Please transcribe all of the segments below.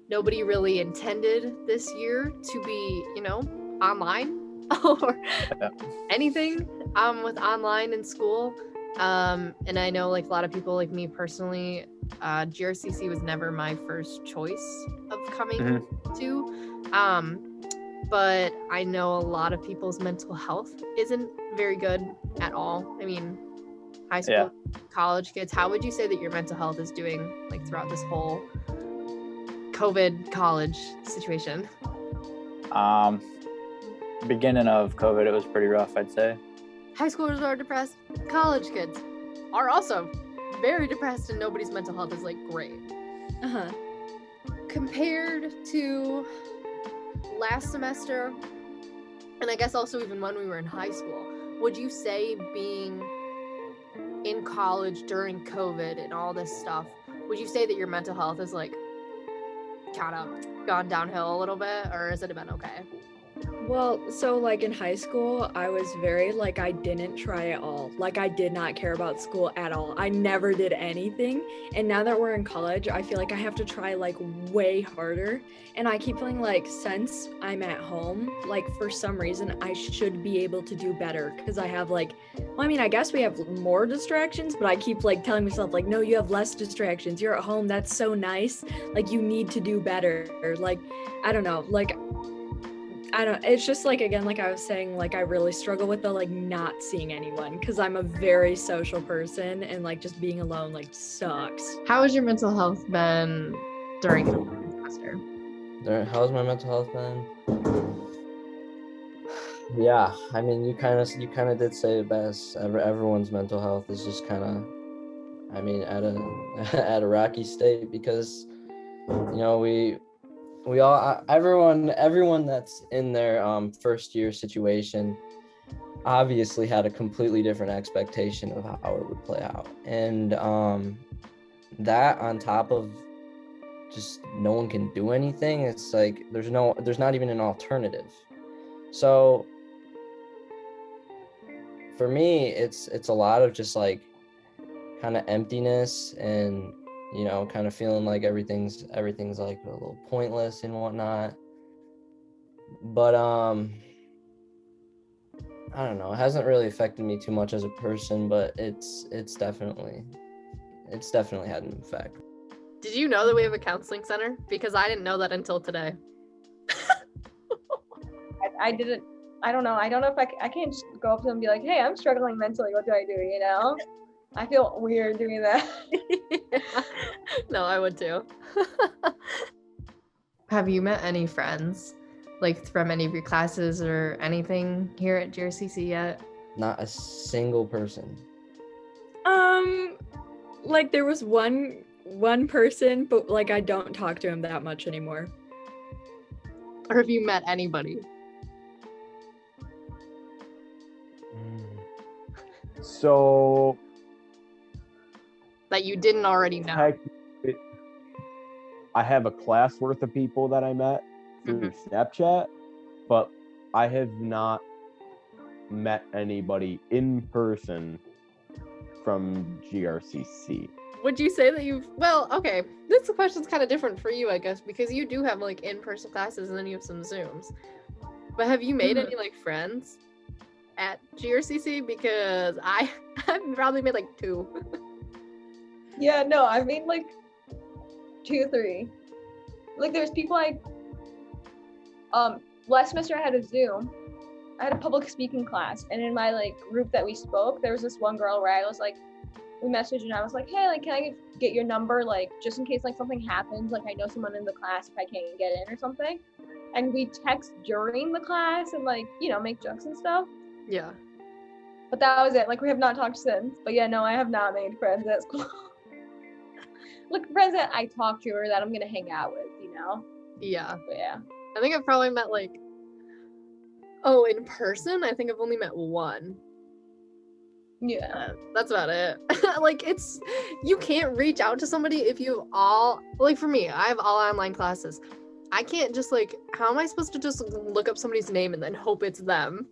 nobody really intended this year to be, online or Yeah. anything with online in school. And I know like a lot of people, like me personally, GRCC was never my first choice of coming to. But I know a lot of people's mental health isn't very good at all. I mean, high school, college kids, how would you say that your mental health is doing like throughout this whole COVID college situation? Beginning of COVID, it was pretty rough, I'd say. High schoolers are depressed. College kids are also very depressed, and nobody's mental health is like great. Compared to last semester, and I guess also even when we were in high school, would you say being in college during COVID and all this stuff, would you say that your mental health is like kind of gone downhill a little bit, or has it been okay? Well, so like in high school, I was very like, I didn't try at all. Like I did not care about school at all. I never did anything. And now that we're in college, I feel like I have to try like way harder. And I keep feeling like since I'm at home, like for some reason I should be able to do better because I have like, well, I mean, I guess we have more distractions, but I keep like telling myself like, no, you have less distractions. You're at home. That's so nice. Like you need to do better. Like, I don't know, like, it's just like, again, like I was saying, like I really struggle with the like not seeing anyone because I'm a very social person and like just being alone like sucks. How has your mental health been during the semester? How's my mental health been? Yeah, I mean, you kind of did say it best. Everyone's mental health is just kind of, I mean, at a rocky state because, we all, everyone that's in their first year situation obviously had a completely different expectation of how it would play out. And that on top of just no one can do anything, it's like there's not even an alternative. So for me, it's a lot of just like kind of emptiness and kind of feeling like everything's like a little pointless and whatnot. But I don't know, it hasn't really affected me too much as a person, but it's definitely had an effect. Did you know that we have a counseling center? Because I didn't know that until today. I didn't. I don't know. I don't know if I can't just go up to them and be like, hey, I'm struggling mentally. What do I do? I feel weird doing that. No, I would too. Have you met any friends, like from any of your classes or anything here at GRCC yet? Not a single person. Like there was one person, but like I don't talk to him that much anymore. Or have you met anybody? So that you didn't already know? I have a class worth of people that I met through Snapchat, but I have not met anybody in person from GRCC. Would you say that okay, this question's kind of different for you, I guess, because you do have like in-person classes and then you have some Zooms. But have you made any like friends at GRCC? Because I've probably made like 2. Yeah, no, I've made like 2, 3. Like there's people last semester I had a Zoom. I had a public speaking class, and in my like group that we spoke, there was this one girl where I was like, we messaged and I was like, hey, like, can I get your number? Like, just in case like something happens, like I know someone in the class if I can't get in or something. And we text during the class and like, make jokes and stuff. Yeah. But that was it. Like we have not talked since. But yeah, no, I have not made friends at school. Like friends that I talk to or that I'm gonna hang out with, Yeah. But yeah. I think I've probably met in person, I think I've only met 1. Yeah. That's about it. Like you can't reach out to somebody if you for me, I have all online classes. I can't just how am I supposed to just look up somebody's name and then hope it's them?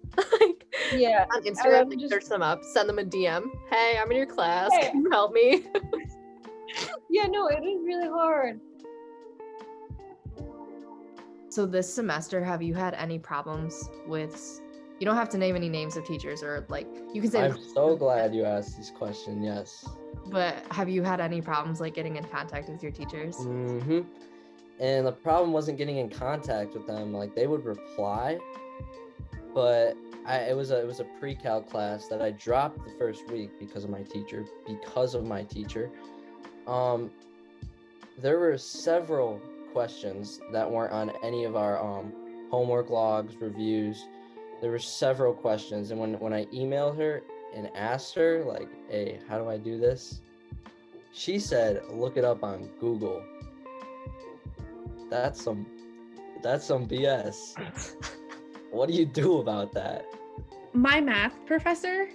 Yeah. On Instagram, search them up, send them a DM. Hey, I'm in your class. Hey. Can you help me? Yeah, no, it is really hard. So this semester, have you had any problems with, you don't have to name any names of teachers, or like you can say, I'm so glad you asked this question. Yes. but have you had any problems like getting in contact with your teachers? Mm-hmm. And the problem wasn't getting in contact with them. Like, they would reply, but it was a pre-calc class that I dropped the first week because of my teacher. There were several questions that weren't on any of our homework logs, reviews. There were several questions, and when I emailed her and asked her, like, hey, how do I do this? She said, look it up on Google. That's some BS. What do you do about that? My math professor,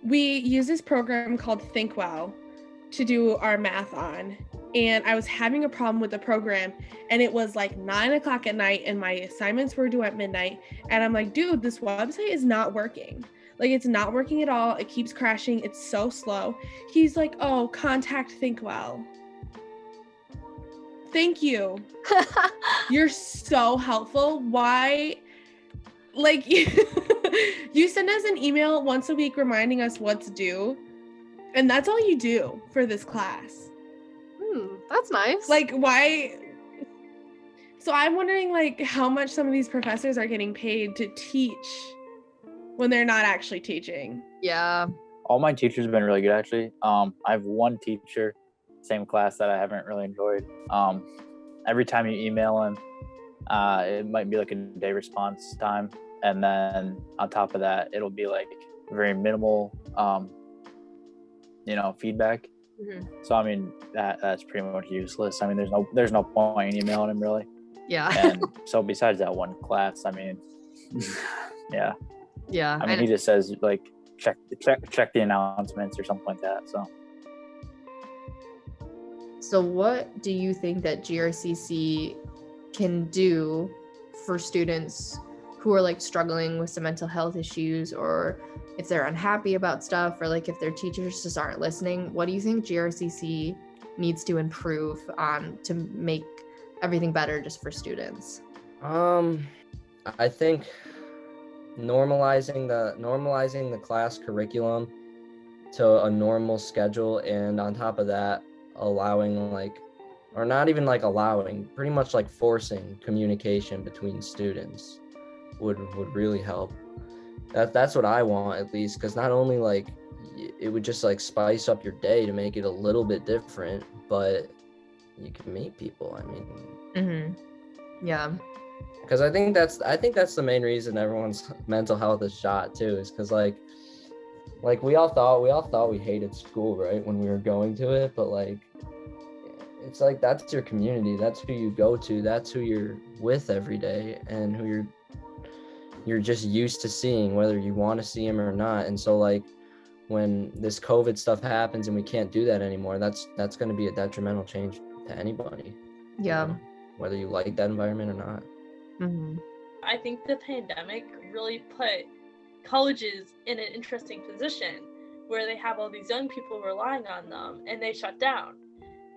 we use this program called ThinkWell to do our math on. And I was having a problem with the program, and it was like 9:00 at night and my assignments were due at midnight. And I'm like, dude, this website is not working. Like, it's not working at all. It keeps crashing. It's so slow. He's like, oh, contact ThinkWell. Thank you. You're so helpful. Why? Like, you send us an email once a week reminding us what's due, and that's all you do for this class. That's nice. Like, why? So I'm wondering, like, how much some of these professors are getting paid to teach when they're not actually teaching. Yeah. All my teachers have been really good, actually. I have one teacher, same class, that I haven't really enjoyed. Every time you email him, it might be like a day response time, and then on top of that, it'll be like very minimal, feedback. Mm-hmm. So I mean, that's pretty much useless. I mean, there's no point in emailing him, really. Yeah. And so besides that one class, I mean, yeah. Yeah. I mean, he just says like check the announcements or something like that. So what do you think that GRCC can do for students who are like struggling with some mental health issues, or if they're unhappy about stuff, or like if their teachers just aren't listening? What do you think GRCC needs to improve on to make everything better just for students? I think normalizing the class curriculum to a normal schedule, and on top of that, allowing pretty much like forcing communication between students would really help. That's what I want, at least, because not only like it would just like spice up your day to make it a little bit different, but you can meet people. I mean, Yeah. because I think that's the main reason everyone's mental health is shot too, is because like we all thought we hated school, right, when we were going to it, but like it's like that's your community, that's who you go to, that's who you're with every day, and who you're just used to seeing, whether you want to see him or not. And so like when this COVID stuff happens and we can't do that anymore, that's going to be a detrimental change to anybody. Yeah. Whether you like that environment or not. Mm-hmm. I think the pandemic really put colleges in an interesting position where they have all these young people relying on them, and they shut down.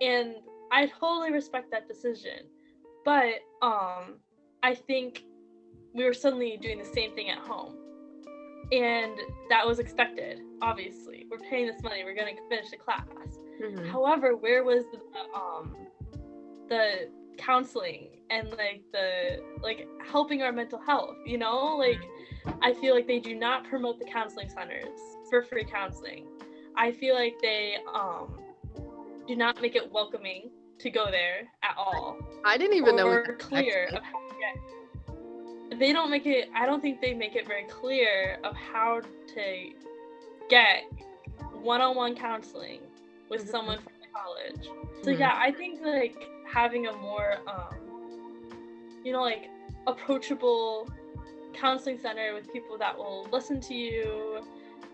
And I totally respect that decision. But I think we were suddenly doing the same thing at home. And that was expected, obviously. We're paying this money, we're going to finish the class. Mm-hmm. However, where was the counseling and like the helping our mental health, like I feel like they do not promote the counseling centers for free counseling. I feel like they do not make it welcoming to go there at all. I didn't even know or clear of how to get. They don't make it. I don't think they make it very clear of how to get one-on-one counseling with someone from the college. So yeah, I think like having a more approachable counseling center with people that will listen to you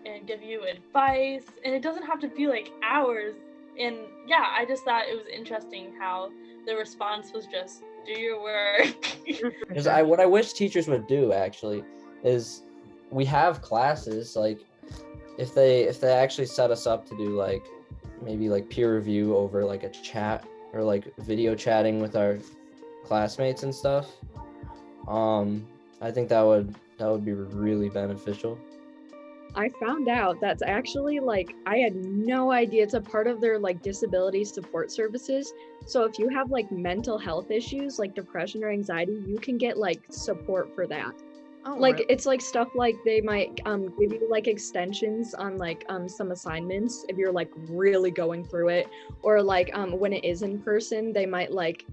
and give you advice, and it doesn't have to be like hours. And yeah, I just thought it was interesting how the response was just do your work. Because what I wish teachers would do actually is, we have classes, like if they actually set us up to do like maybe like peer review over like a chat, or like video chatting with our classmates and stuff, I think that would be really beneficial. I found out that's actually like, I had no idea it's a part of their like disability support services. So if you have like mental health issues like depression or anxiety, you can get like support for that. Oh, Like really? it's like stuff like they might give you like extensions on like some assignments if you're like really going through it, or like when it is in person, they might like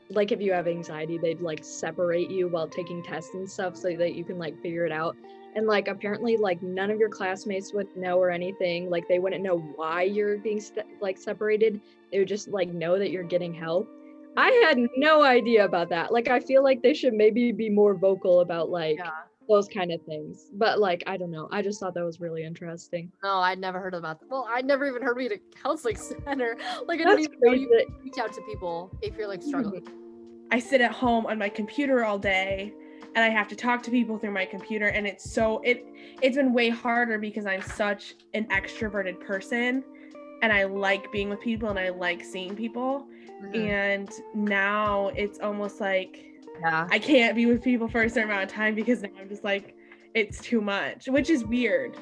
if you have anxiety, they'd like separate you while taking tests and stuff so that you can like figure it out. And like apparently like none of your classmates would know or anything, like they wouldn't know why you're being like separated. They would just like know that you're getting help. I had no idea about that. Like I feel like they should maybe be more vocal about like Yeah. those kind of things. But like I don't know, I just thought that was really interesting. No, I'd never heard about that. Well, I'd never even heard of a counseling center. Like I That's didn't even know crazy. you could reach out to people if you're like struggling. I sit at home on my computer all day and I have to talk to people through my computer, and it's been way harder because I'm such an extroverted person and I like being with people and I like seeing people. And now it's almost like Yeah. I can't be with people for a certain amount of time because now I'm just like, it's too much, which is weird.